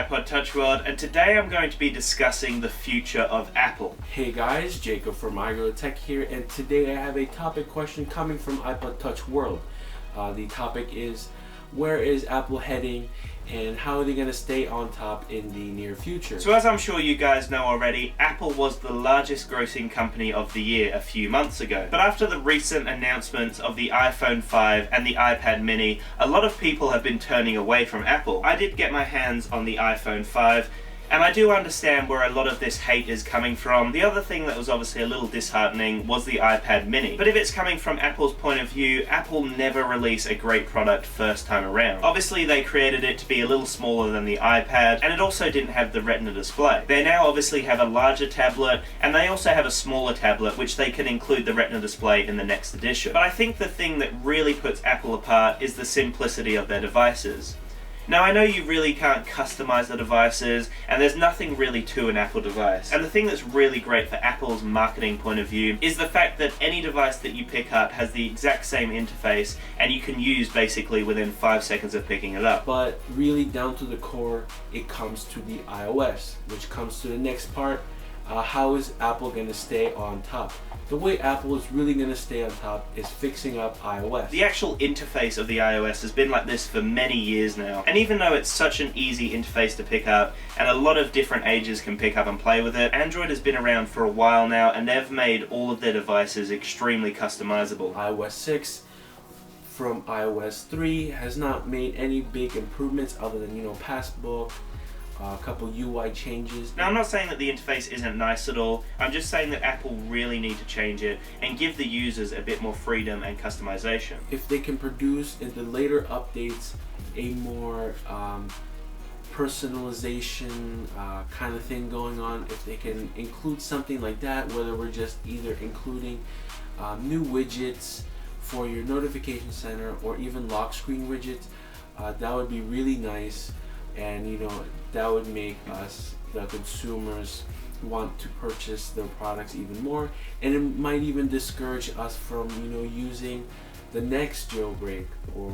TheIpodTouchWorld, and today I'm going to be discussing the future of Apple. Hey guys, Jacob from iGorillaTech here, and today I have a topic question coming from iPodTouchWorld. The topic is, where is Apple heading and how are they going to stay on top in the near future? So as I'm sure you guys know already, Apple was the largest grossing company of the year a few months ago. But after the recent announcements of the iPhone 5 and the iPad mini, a lot of people have been turning away from Apple. I did get my hands on the iPhone 5, and I do understand where a lot of this hate is coming from. The other thing that was obviously a little disheartening was the iPad mini. But if it's coming from Apple's point of view, Apple never release a great product first time around. Obviously they created it to be a little smaller than the iPad, and it also didn't have the Retina display. They now obviously have a larger tablet, and they also have a smaller tablet which they can include the Retina display in the next edition. But I think the thing that really puts Apple apart is the simplicity of their devices. Now I know you really can't customize the devices, and there's nothing really to an Apple device. And the thing that's really great for Apple's marketing point of view is the fact that any device that you pick up has the exact same interface, and you can use basically within 5 seconds of picking it up. But really down to the core, it comes to the iOS, which comes to the next part. How is Apple going to stay on top? The way Apple is really going to stay on top is fixing up iOS. The actual interface of the iOS has been like this for many years now, and even though it's such an easy interface to pick up and a lot of different ages can pick up and play with it, Android has been around for a while now and they've made all of their devices extremely customizable. iOS 6 from iOS 3 has not made any big improvements other than, Passbook, a couple UI changes. Now I'm not saying that the interface isn't nice at all, I'm just saying that Apple really need to change it and give the users a bit more freedom and customization. If they can produce in the later updates a more personalization kind of thing going on, if they can include something like that, whether we're just either including new widgets for your notification center or even lock screen widgets, that would be really nice. And that would make us, the consumers, want to purchase their products even more, and it might even discourage us from using the next jailbreak or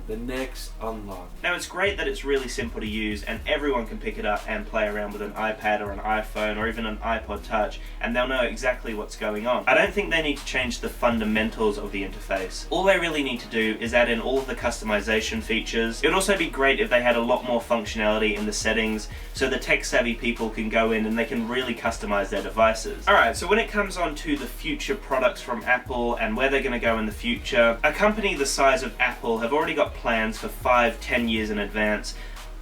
the next unlock. Now it's great that it's really simple to use and everyone can pick it up and play around with an iPad or an iPhone or even an iPod Touch, and they'll know exactly what's going on. I don't think they need to change the fundamentals of the interface. All they really need to do is add in all of the customization features. It would also be great if they had a lot more functionality in the settings so the tech-savvy people can go in and they can really customize their devices. Alright, so when it comes on to the future products from Apple and where they're going to go in the future, a company the size of Apple have already got plans for 5-10 years in advance,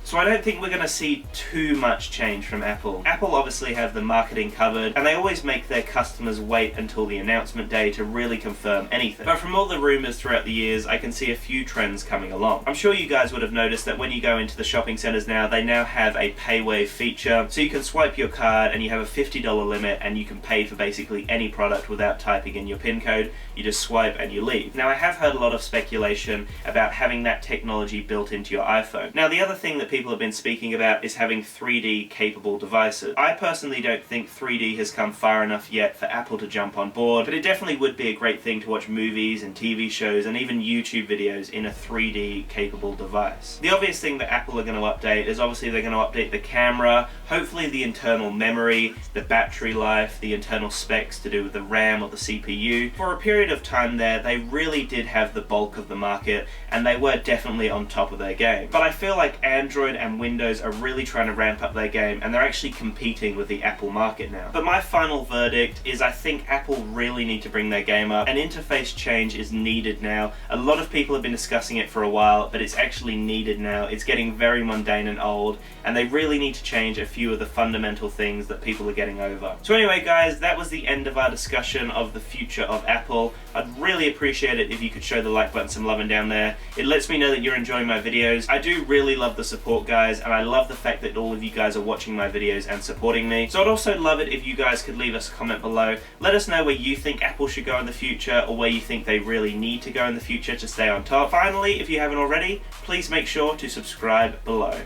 so I don't think we're going to see too much change from Apple. Apple obviously have the marketing covered, and they always make their customers wait until the announcement day to really confirm anything. But from all the rumors throughout the years, I can see a few trends coming along. I'm sure you guys would have noticed that when you go into the shopping centers now, they now have a pay wave feature, so you can swipe your card and you have a $50 limit and you can pay for basically any product without typing in your PIN code. You just swipe and you leave. Now I have heard a lot of speculation about having that technology built into your iPhone. Now the other thing that people have been speaking about is having 3D capable devices. I personally don't think 3D has come far enough yet for Apple to jump on board, but it definitely would be a great thing to watch movies and TV shows and even YouTube videos in a 3D capable device. The obvious thing that Apple are going to update is obviously they're going to update the camera, hopefully the internal memory, the battery life, the internal specs to do with the RAM or the CPU. For a period of time there, they really did have the bulk of the market and they were definitely on top of their game. But I feel like Android and Windows are really trying to ramp up their game and they're actually competing with the Apple market now. But my final verdict is I think Apple really need to bring their game up. An interface change is needed now. A lot of people have been discussing it for a while, but it's actually needed now. It's getting very mundane and old, and they really need to change a few of the fundamental things that people are getting over. So anyway guys, that was the end of our discussion of the future of Apple. I'd really appreciate it if you could show the like button some loving down there. It lets me know that you're enjoying my videos. I do really love the support guys, and I love the fact that all of you guys are watching my videos and supporting me. So I'd also love it if you guys could leave us a comment below. Let us know where you think Apple should go in the future, or where you think they really need to go in the future to stay on top. Finally, if you haven't already, please make sure to subscribe below.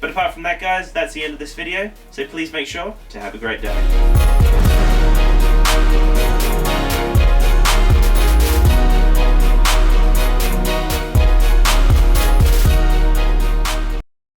But apart from that guys, that's the end of this video, so please make sure to have a great day.